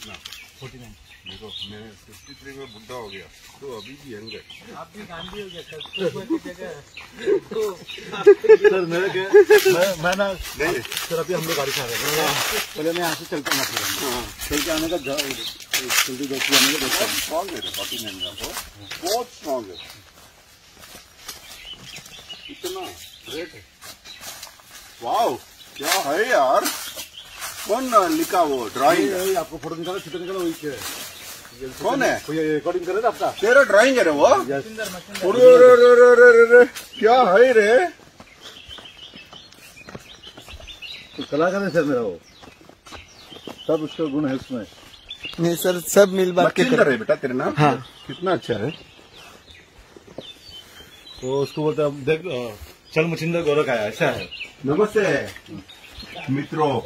कितना 49। देखो मैं 53 में बुढ़ा हो गया तो अभी भी यंग है। आप भी गांधी हो गया सर मेरे के मैं ना नहीं सर अभी हम लोग गाड़ी से आ रहे हैं पहले मैं यहाँ से चल के आना पड़ेगा चल के आने का जल्दी जल्दी आने का देखता हूँ स्ट्रॉन्ग है 49 का तो बहुत स्ट्रॉन्ग है इतना ग्रेट है। वाओ क्या है यार कौन लिखा वो ड्राइंग आपको फोटो निकाला चित्र निकाला वही कौन है कोई रिकॉर्डिंग करे ना आपका तेरा ड्राइंग है रे वो यस क्या है रे कलाकार है सर मेरा वो सब उसका गुण है उसमें नहीं सर सब मिल बात के मच्छिंदर है बेटा तेरे नाम हाँ कितना अच्छा है तो उसको बोलते हैं देख चल मच्छिंदर गौरव का है ऐसा है नमस्ते मित्रों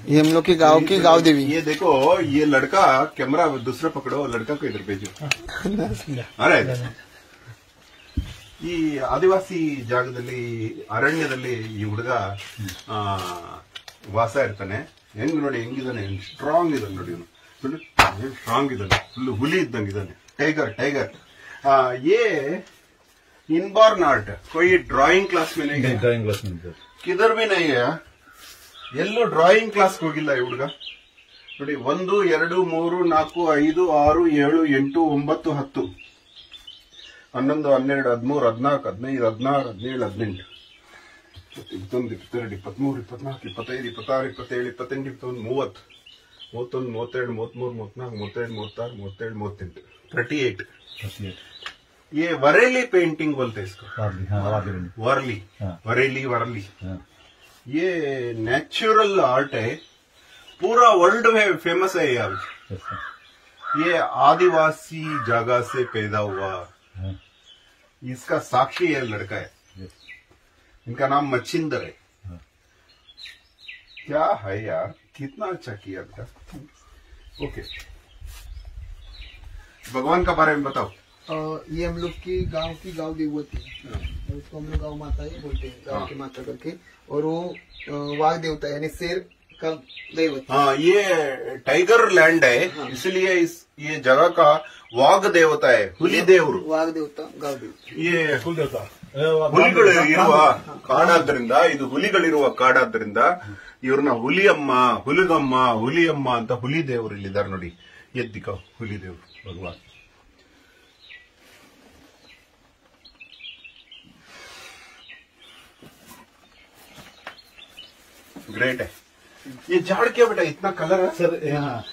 ये हम लोग के गांव की गांव देवी ये देखो ये लड़का कैमरा दूसरा पकड़ो लड़का को इधर भेजो अरे ಈ ಆದಿವಾಸಿ ಜಾಗದಲ್ಲಿ ಅರಣ್ಯದಲ್ಲಿ ಈ ಹುಡುಗ ವಾಸ ಇರ್ತಾನೆ ಹೆಂಗ್ ನೋಡಿ ಹೆಂಗಿದಾನೆ ಸ್ಟ್ರಾಂಗ್ ಇದಾನೆ ನೋಡಿ ಇವನು ಸ್ಟ್ರಾಂಗ್ ಇದ್ದಾನೆ ಫುಲ್ ಹುಲಿ ಇದ್ದಂಗಿದ್ದಾನೆ ಟೈಗರ್ ಟೈಗರ್ ये इनबॉर्न आर्ट कोई ड्राइंग क्लास में नहीं गया ड्राइंग क्लास में किधर भी नहीं गया ಎಲ್ಲೋ ಡ್ರಾಯಿಂಗ್ ಕ್ಲಾಸ್ ಹೋಗಿಲ್ಲ ಈ ಹುಡುಗ ನೋಡಿ 1 2 3 4 5 6 7 8 9 10 11 12 13 14 15 16 17 18 21 22 23 24 25 26 27 28 29 30 31 32 33 34 35 ये वरेली पेंटिंग बोलते हैं इसको वर्ली वरेली ये नेचुरल आर्ट है पूरा वर्ल्ड में फेमस है यार ये आदिवासी जगह से पैदा हुआ इसका साक्षी है लड़का है इनका नाम मच्छिंदर है क्या है यार कितना अच्छा किया था ओके भगवान का बारे में बताओ ये हम लोग की गांव देवती है उसको हम लोग गांव माता ही बोलते हैं गांव की माता करके और वो वाघ देवता है यानी शेर का देवता हाँ ये टाइगर लैंड है इसलिए ये जगह का वाघ देवता है ಹುಲಿ ದೇವರು वाघ देवता गांव देवता ये ಹುಲಿಗಳು ಇರುವ ಕಾಡಾದ್ರಿಂದ ಇದು ಹುಲಿಗಳಿರುವ ಕಾಡಾದ್ರಿಂದ ಇವ್ರನ್ನ ಹುಲಿಯಮ್ಮ ಅಂತ ಹುಲಿ ದೇವರು ಇಲ್ಲಿದ್ದಾರೆ ನೋಡಿ ಎದ್ದಿಕ ಹುಲಿ ದೇವರು ಭಗವಾನ್ ग्रेट है ये झाड़ क्या बेटा इतना कलर है सर यहाँ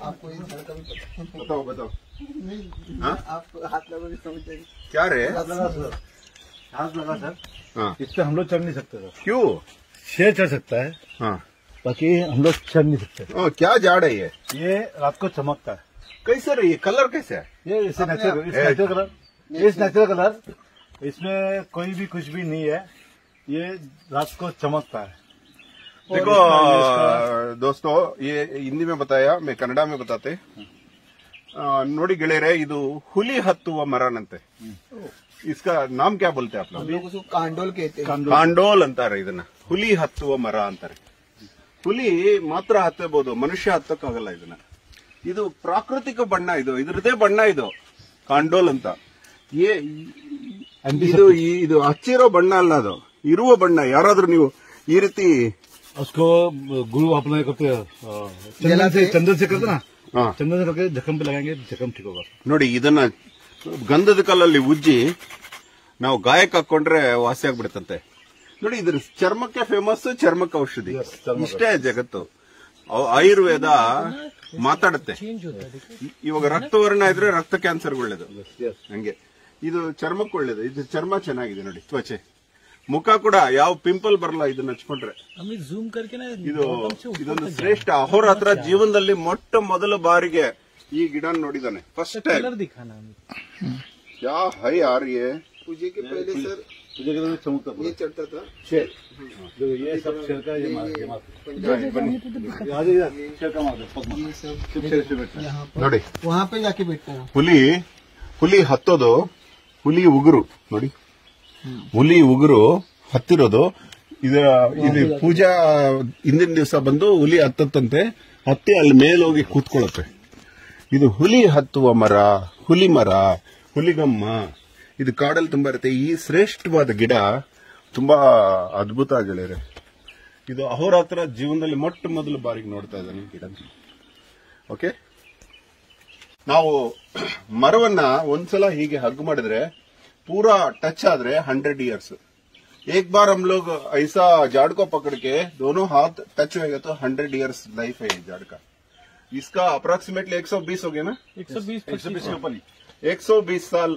आपको ये झाड़ का भी पता बताओ बताओ है आप हाथ लगा के समझ जाएंगे क्या रे हाथ लगा सर हाँ इस पे हम लोग चढ़ नहीं सकते सर क्यों शेर चढ़ सकता है हाँ बाकी हम लोग चढ़ नहीं सकते ओ, क्या झाड़ है ये रात को चमकता है कैसे रे ये कलर कैसे है ये इसे नेचुरल कलर इसमें कोई भी कुछ भी नहीं है ये रात को चमकता है देखो दोस्तों ये हिंदी में बताया मैं कन्नड़ा में बताते ನೋಡಿ ಗೆಳೆಯರೆ ಇದು ಹುಲಿ ಹತ್ತುವ ಮರನಂತೆ इसका नाम क्या बोलते हैं आप लोग उसको कांडोल कहते हैं ಕಾಂಡೋಲ್ ಅಂತಾರೆ ಇದನ್ನ ಹುಲಿ ಹತ್ತುವ ಮರ ಅಂತಾರೆ ಹುಲಿ ಮಾತ್ರ ಹತ್ತಬಹುದು ಮನುಷ್ಯ ಹತ್ತಕ್ಕಾಗಲ್ಲ ಇದನ್ನ ಇದು ಪ್ರಾಕೃತಿಕ ಬಣ್ಣ ಇದ್ರದೇ ಬಣ್ಣ ಇದು ಕಾಂಡೋಲ್ ಅಂತ ಇದು ಹಚ್ಚಿರೋ ಬಣ್ಣ ಅಲ್ಲ ಅದು ಇರುವ ಬಣ್ಣ ಯಾರಾದ್ರೂ ನೀವು ಈ ರೀತಿ उसको गुरु अपना करते चंदन से करते ना चंदन से करके जख्म पे लगाएंगे जख्म ठीक होगा ನೋಡಿ ಇದನ್ನ ಗಂಧದ ಕಲ್ಲಲ್ಲಿ ಉಜ್ಜಿ ನಾವು ಗಾಯಕ್ಕೆ ಹಾಕೊಂಡ್ರೆ ವಾಸಿ ಆಗ್ಬಿಡುತ್ತಂತೆ ನೋಡಿ ಇದ್ರ ಚರ್ಮಕ್ಕೆ ಫೇಮಸ್ ಚರ್ಮಕ್ಕೆ ಔಷಧಿ ಇಷ್ಟೇ ಜಗತ್ತು ಆಯುರ್ವೇದ ಮಾತಾಡುತ್ತೆ ಇವಾಗ ರಕ್ತವರ್ಣ ಇದ್ರೆ ರಕ್ತ ಕ್ಯಾನ್ಸರ್ ಒಳ್ಳೇದು ಹಂಗೆ ಇದು ಚರ್ಮಕ್ಕೆ ಒಳ್ಳೇದು ಇದು ಚರ್ಮ ಚೆನ್ನಾಗಿದೆ ನೋಡಿ ತ್ವಚೆ ಮುಖ ಕೂಡ ಯಾವ ಪಿಂಪಲ್ ಬರಲ್ಲ ಇದನ್ನ ಹಚ್ಕೊಂಡ್ರೆ ಇದೊಂದು ಶ್ರೇಷ್ಠ ಅಹೋರಾತ್ರ ಜೀವನದಲ್ಲಿ ಮೊಟ್ಟ ಮೊದಲ ಬಾರಿಗೆ ಈ ಗಿಡ ನೋಡಿದಾನೆ ಫಸ್ಟ್ ಟೈಮ್ क्या है यार ये पूजे के पहले सर पूजे के चमकता ये चढ़ता था शेर ये सब शेर का ये शेर का ನೋಡಿ वहाँ पे जाके बैठता है ಹುಲಿ ಹತ್ತೋದು ಹುಲಿ ಉಗುರು ನೋಡಿ ಹುಲಿ ಉಗುರು ಹತ್ತಿರೋದು ಇದು ಪೂಜಾ ಹಿಂದಿನ ದಿವಸ ಬಂದು ಹುಲಿ ಹತ್ತಂತೆ ಹತ್ತಿ ಅಲ್ಲಿ ಮೇಲೋಗಿ ಕೂತ್ಕೊಳ್ಳುತ್ತೆ. ಇದು ಹುಲಿ ಹತ್ತುವ ಮರ, ಹುಲಿ ಮರ, ಹುಲಿಗಮ್ಮ. ಇದು ಕಾಡಲ್ಲಿ ತುಂಬಾ ಇರುತ್ತೆ. ಈ ಶ್ರೇಷ್ಠವಾದ ಗಿಡ ತುಂಬಾ ಅದ್ಭುತ ಗೆಳೆಯರೆ. ಇದು ಅಹೋರಾತ್ರ ಜೀವನದಲ್ಲಿ ಮೊಟ್ಟ ಮೊದಲ ಬಾರಿಗೆ ನೋಡ್ತಾ ಇದ್ದಾನೆ ಗಿಡ. ಓಕೆ, ನಾವು ಮರವನ್ನ ಒಂದ್ಸಲ ಹೀಗೆ ಹಗ್ ಮಾಡಿದ್ರೆ पूरा टच आदरे 100 इयर्स. एक बार हम लोग ऐसा झाड़ को पकड़ के दोनों हाथ टच होएगा तो 100 इयर्स लाइफ है झाड़ का. इसका अप्रोक्सीमेटली 120 हो गया ना, 120 के ऊपर 120 साल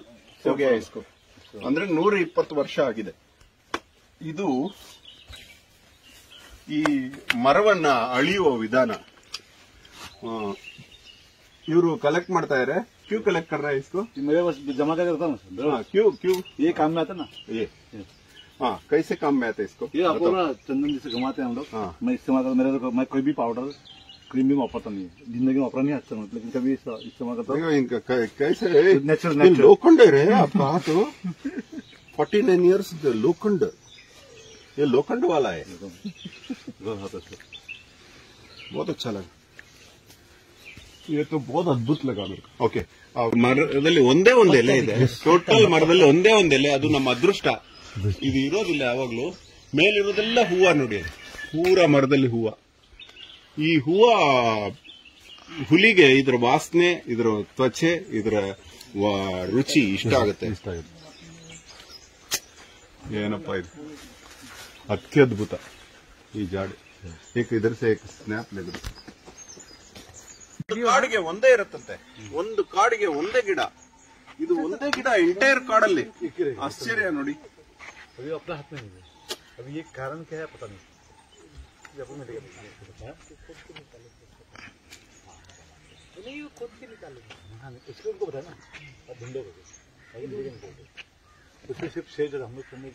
हो गया इसको. ಅಂದ್ರೆ 120 ವರ್ಷ ಆಗಿದೆ. ಇದು ಈ ಮರವನ್ನ ಅಳಿಯುವ ವಿಧಾನ ಇವರು ಕಲೆಕ್ಟ್ ಮಾಡ್ತಾ ಇದ್ದಾರೆ. क्यों कलेक्ट कर रहा है इसको? मेरे पास जमा कर देता हूँ. क्यों क्यों ये काम में आता ना, ये हाँ कैसे काम में आता है इसको? ये आपको ना चंदन जिसे घुमाते हैं हम लोग. हाँ. मैं इस्तेमाल करता, मेरे तो मैं कोई भी पाउडर क्रीम भी वापरता नहीं है. जिंदगी में वापरा नहीं अच्छा, लेकिन कभी इस्तेमाल करता हूँ. देखो इनका कैसे नेचुरल ये लोखंड है रे आपका हाथ. 49 इयर्स लोखंड, ये लोखंड वाला है. बहुत अच्छा लगा. ये तो बहुत अद्भुत लगा मेरे को. ಓಕೆ, ಮರದಲ್ಲಿ ಒಂದೇ ಒಂದು ಎಲೆ ಇದೆ. ಟೋಟಲ್ ಮರದಲ್ಲಿ ಒಂದೇ ಒಂದು ಎಲೆ. ಅದು ನಮ್ಮ ಅದೃಷ್ಟ. ಇದು ಇರೋದಿಲ್ಲ ಯಾವಾಗ್ಲೂ. ಮೇಲಿರೋದೆಲ್ಲ ಹೂವ ನೋಡಿ, ಪೂರ ಮರದಲ್ಲಿ ಹೂವ. ಈ ಹೂವ ಹುಲಿಗೆ ಇದರ ವಾಸನೆ, ಇದರ ತ್ವಚೆ, ಇದರ ರುಚಿ ಇಷ್ಟ ಆಗುತ್ತೆ. ಏನಪ್ಪ ಇದು ಅತ್ಯದ್ಭುತ ಈ ಜಾಡು. ಏಕ ಇದರ ಸೇ ಸ್ನ್ಯಾಪ್ ಲೆದ್ರು. ಕಾಡಿಗೆ ಒಂದೇ ಇರುತ್ತಂತೆ, ಒಂದು ಕಾಡಿಗೆ ಒಂದೇ ಗಿಡ. ಇದು ಒಂದೇ ಗಿಡ ಎಂಟೈರ್ ಕಾಡಲ್ಲಿ. ಆಶ್ಚರ್ಯ ನೋಡಿ. अभी अपना हाथ में नहीं है. अभी ये कारण क्या है पता नहीं. नहीं वो खुद के निकालेंगे. हाँ, इसको उनको बताया ना, अब ढूंढोगे उसको सिर्फ शेर हम लोग करने